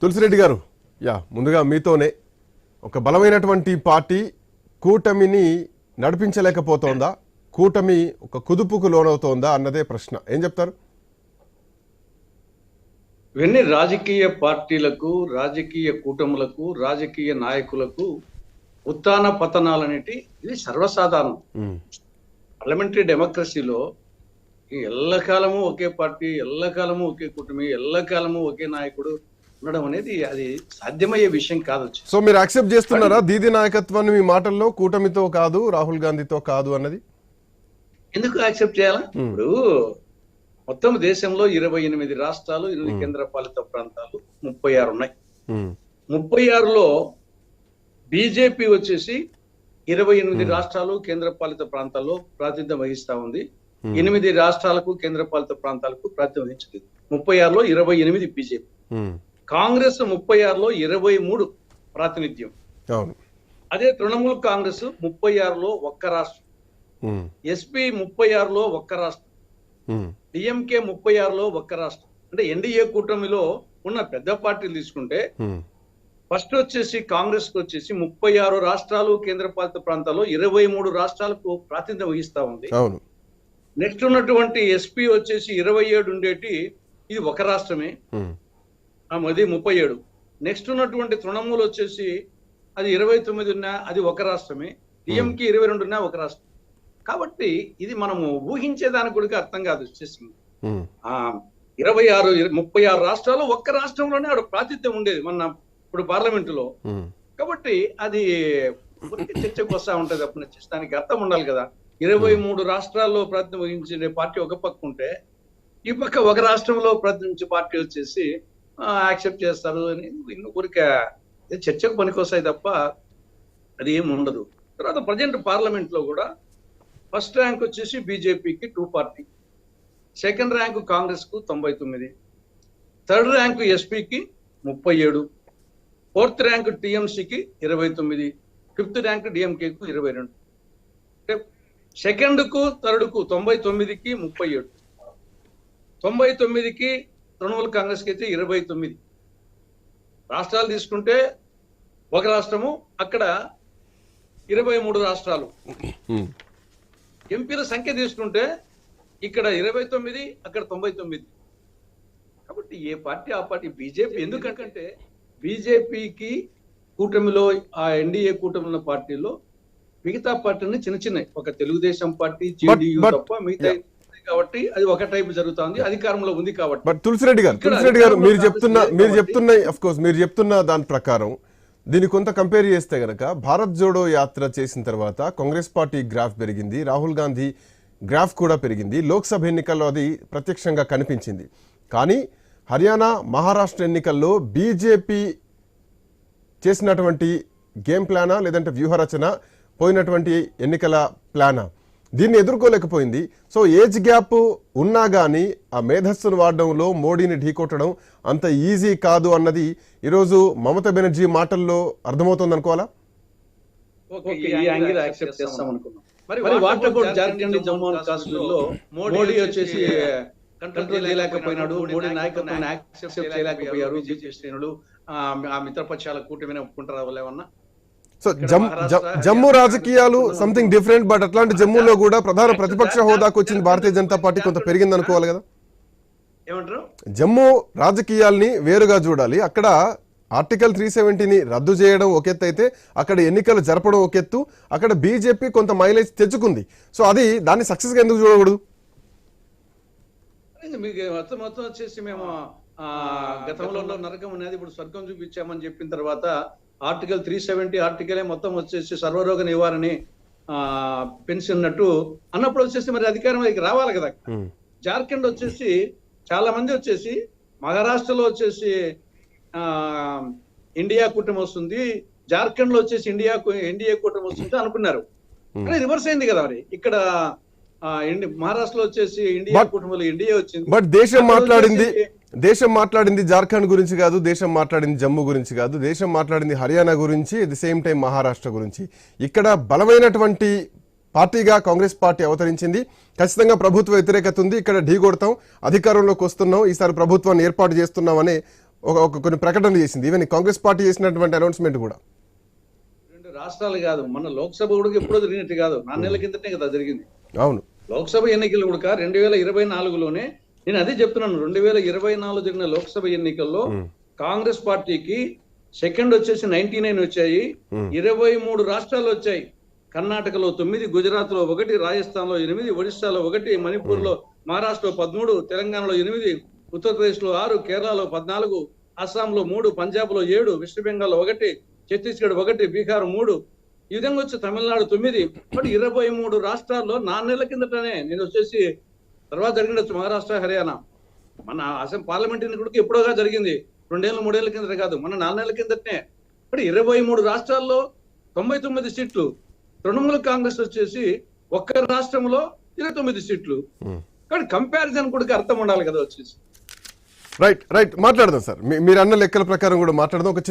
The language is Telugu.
తులసిరెడ్డి గారు, ముందుగా మీతోనే ఒక బలమైనటువంటి పార్టీ కూటమిని నడిపించలేకపోతోందా, కూటమి ఒక కుదుపుకు లోనవుతోందా అన్నదే ప్రశ్న. ఏం చెప్తారు? ఇవన్నీ రాజకీయ పార్టీలకు, రాజకీయ కూటములకు, రాజకీయ నాయకులకు ఉత్థాన పతనాలనేటి ఇది సర్వసాధారణం. పార్లమెంటరీ డెమోక్రసీలో ఎల్లకాలము ఒకే పార్టీ, ఎల్లకాలము ఒకే కూటమి, ఎల్లకాలము ఒకే నాయకుడు ఉండడం అనేది అది సాధ్యమయ్యే విషయం కాదు. సో మీరు యాక్సెప్ట్ చేస్తున్నారా దీది నాయకత్వాన్ని మీ మాటల్లో, కూటమితో కాదు రాహుల్ గాంధీతో కాదు అన్నది? ఎందుకు యాక్సెప్ట్ చేయాలా? ఇప్పుడు మొత్తం దేశంలో 28 రాష్ట్రాలు, 8 కేంద్ర పాలిత ప్రాంతాలు, 36 ఉన్నాయి. 36లో బీజేపీ వచ్చేసి 28 రాష్ట్రాలు కేంద్ర పాలిత ప్రాంతాల్లో ప్రాతినిధ్యం వహిస్తా ఉంది. 8 రాష్ట్రాలకు కేంద్ర పాలిత ప్రాంతాలకు ప్రాతినిధ్యం వహించలేదు. 36లో 28 బీజేపీ. కాంగ్రెస్ 36లో 23 ప్రాతినిధ్యం. అదే తృణమూల్ కాంగ్రెస్ 36లో ఒక్క రాష్ట్రం, ఎస్పీ 36లో ఒక్క రాష్ట్రం, డిఎంకే 36లో ఒక్క రాష్ట్రం. అంటే ఎన్డీఏ కూటమిలో ఉన్న పెద్ద పార్టీలు తీసుకుంటే ఫస్ట్ వచ్చేసి కాంగ్రెస్ కు వచ్చేసి 36 రాష్ట్రాలు కేంద్ర పాలిత ప్రాంతాల్లో 23 రాష్ట్రాలకు ప్రాతినిధ్యం వహిస్తా ఉంది. నెక్స్ట్ ఉన్నటువంటి ఎస్పీ వచ్చేసి 27 ఉండేటి, ఇది ఒక రాష్ట్రమే, అది 37. నెక్స్ట్ ఉన్నటువంటి తృణమూల్ వచ్చేసి అది 29 ఉన్నా అది ఒక రాష్ట్రమే, డిఎంకే 22 ఉన్నా ఒక రాష్ట్రం. కాబట్టి ఇది మనము ఊహించేదానికి కూడా అర్థం కాదు. వచ్చేసింది 36 రాష్ట్రాలు ఒక్క రాష్ట్రంలోనే ఆడ ప్రాతినిధ్యం ఉండేది మన ఇప్పుడు పార్లమెంటులో. కాబట్టి అది చర్చకు వస్తా ఉంటది. అప్పుడు దానికి అర్థం ఉండాలి కదా. 23 రాష్ట్రాల్లో ప్రాతినిధ్యం వహించే పార్టీ ఒక పక్క ఉంటే, ఈ పక్క ఒక రాష్ట్రంలో ప్రాతినిధ్యం పార్టీ వచ్చేసి యాక్సెప్ట్ చేస్తారు అని ఊరికే చర్చకు పనికొస్తాయి తప్ప అది ఏమి ఉండదు. తర్వాత ప్రజెంట్ పార్లమెంట్ లో కూడా ఫస్ట్ ర్యాంక్ వచ్చేసి బీజేపీకి 240, సెకండ్ ర్యాంక్ కాంగ్రెస్ కు 99, థర్డ్ ర్యాంక్ ఎస్పీకి 37, ఫోర్త్ ర్యాంక్ టిఎంసీకి 29, ఫిఫ్త్ ర్యాంక్ డిఎంకేకు 22. అంటే సెకండ్ కు థర్డ్ కు 99కి 37, 99కి తృణమూల్ కాంగ్రెస్ కి అయితే 29. రాష్ట్రాలు తీసుకుంటే ఒక రాష్ట్రము, అక్కడ 23 రాష్ట్రాలు. ఎంపీల సంఖ్య తీసుకుంటే ఇక్కడ 29, అక్కడ 99. కాబట్టి ఏ పార్టీ ఆ పార్టీ. బీజేపీ ఎందుకంటే బీజేపీకి కూటమిలో ఆ ఎన్డీఏ కూటమి ఉన్న పార్టీలో మిగతా పార్టీని చిన్న చిన్న, ఒక తెలుగుదేశం పార్టీ, జేడీయూ తప్ప మిగతా కాబట్టి అది ఒక టైప్ జరుగుతుంది, అధికారంలో ఉంది కాబట్టి. బట్ తులసిరెడ్డి గారు మీరు చెప్తున్న దాని ప్రకారం దీన్ని కొంత కంపేర్ చేస్తే గనక భారత్ జోడో యాత్ర చేసిన తర్వాత కాంగ్రెస్ పార్టీ గ్రాఫ్ పెరిగింది, రాహుల్ గాంధీ గ్రాఫ్ కూడా పెరిగింది, లోక్సభ ఎన్నికల్లో అది ప్రత్యక్షంగా కనిపించింది. కానీ హర్యానా, మహారాష్ట్ర ఎన్నికల్లో బీజేపీ చేసినటువంటి గేమ్ ప్లానా లేదంటే వ్యూహరచన పోయినటువంటి ఎన్నికల ప్లానా దీన్ని ఎదుర్కోలేకపోయింది. సో ఏజ్ గ్యాప్ ఉన్నా కానీ ఆ మేధస్సును వాడడంలో మోడీని ఢీకొట్టడం అంత ఈజీ కాదు అన్నది ఈరోజు మమతా బెనర్జీ మాటల్లో అర్థమవుతుంది అనుకోవాలా? జమ్మూ అండ్ కాశ్మీర్ లో మోడీ వచ్చేసి కంట్రోల్ చేయలేకపోయినాడు, మోడీ నాయకత్వాన్ని యాక్సెప్ట్ చేయలేకపోయారు బీజేపీ శ్రేణులు. ఆ మిత్రపక్షాల కూటమిని ఒప్పుకుంటారా వాళ్ళు ఏమన్నా? సో జమ్మూ రాజకీయాలు సంథింగ్ డిఫరెంట్. బట్ అట్లాంటి జమ్మూలో కూడా ప్రధాన ప్రతిపక్ష హోదాకు వచ్చింది భారతీయ జనతా పార్టీ, కొంత పెరిగింది అనుకోవాలి కదా. ఏమంటారు? జమ్మూ రాజకీయాల్ని వేరుగా చూడాలి. అక్కడ ఆర్టికల్ 370ని రద్దు చేయడం ఒక ఎత్తు అయితే, అక్కడ ఎన్నికలు జరపడం ఒక ఎత్తు. అక్కడ బీజేపీ కొంత మైలేజ్ తెచ్చుకుంది. సో అది దాన్ని సక్సెస్ గా ఎందుకు చూడకూడదు? మీకు మొత్తం వచ్చేసి మేము గతంలో నరకం అనేది ఇప్పుడు స్వర్గం చూపించామని చెప్పిన తర్వాత ఆర్టికల్ 370 ఆర్టికలే మొత్తం వచ్చేసి సర్వరోగ నివారణ పెన్షన్ అన్నప్పుడు వచ్చేసి మరి అధికారం రావాలి కదా. జార్ఖండ్ వచ్చేసి చాలా మంది వచ్చేసి మహారాష్ట్రలో వచ్చేసి ఇండియా కూటమి వస్తుంది, జార్ఖండ్ లో వచ్చేసి ఎన్డీఏ కూటమి వస్తుంది అనుకున్నారు. కానీ రివర్స్ అయింది కదా. మరి ఇక్కడ మహారాష్ట్రలో వచ్చేసి ఇండియా కూటమిలో ఎన్డీఏ వచ్చింది. బట్ దేశం మాట్లాడింది జార్ఖండ్ గురించి కాదు, దేశం మాట్లాడింది జమ్మూ గురించి కాదు, దేశం మాట్లాడింది హర్యానా గురించి, at the same time Maharashtra గురించి. ఇక్కడ బలమైనటువంటి పార్టీగా కాంగ్రెస్ పార్టీ అవతరించింది. ఖచ్చితంగా ప్రభుత్వ వ్యతిరేకత ఉంది, ఇక్కడ ఢీకొడతాం, అధికారంలోకి వస్తున్నాం, ఈసారి ప్రభుత్వాన్ని ఏర్పాటు చేస్తున్నాం అనే కొన్ని ప్రకటనలు చేసింది. ఈవెన్ కాంగ్రెస్ పార్టీ చేసినటువంటి అనౌన్స్మెంట్ కూడా. 2 రాష్ట్రాలు కాదు, మన లోక్సభ కూడా ఎప్పుడో జరిగినట్టు కాదు, 4 నెలల కిందటే కదా జరిగింది. అవును, లోక్సభ ఎన్నికలు కూడా 2024లోనే. నేను అదే చెప్తున్నాను, 2024 జరిగిన లోక్సభ ఎన్నికల్లో కాంగ్రెస్ పార్టీకి సెకండ్ వచ్చేసి 99 వచ్చాయి, 23 రాష్ట్రాలు వచ్చాయి. కర్ణాటకలో 9, గుజరాత్ లో 1, రాజస్థాన్ లో 8, ఒడిశాలో 1, మణిపూర్ లో, మహారాష్ట్రలో 13, తెలంగాణలో 8, ఉత్తరప్రదేశ్ లో 6, కేరళలో 14, అస్సాంలో 3, పంజాబ్ లో 7, వెస్ట్ బెంగాల్ 1, ఛత్తీస్గఢ్ 1, బీహార్ 3, ఈ విధంగా వచ్చి తమిళనాడు 9. బట్ 23 రాష్ట్రాల్లో 4 నెలల కిందటనే నేను వచ్చేసి, తర్వాత జరిగినచ్చు మహారాష్ట్ర, హర్యానా. మన అసెంబ్లీ పార్లమెంట్ ఎన్నికలకు ఎప్పుడోగా జరిగింది, 2 ఏళ్ళు 3 ఏళ్ల కిందట కాదు, మన 4 నెలల కిందటనే. ఇప్పుడు 23 రాష్ట్రాల్లో 99 సీట్లు, తృణమూల కాంగ్రెస్ వచ్చేసి ఒక్క రాష్ట్రంలో 29 సీట్లు. కానీ కంపారిజన్ కూడా అర్థం ఉండాలి కదా వచ్చేసి. రైట్ మాట్లాడదాం సార్. మీరు అన్న లెక్కల ప్రకారం కూడా మాట్లాడదాం. ఒక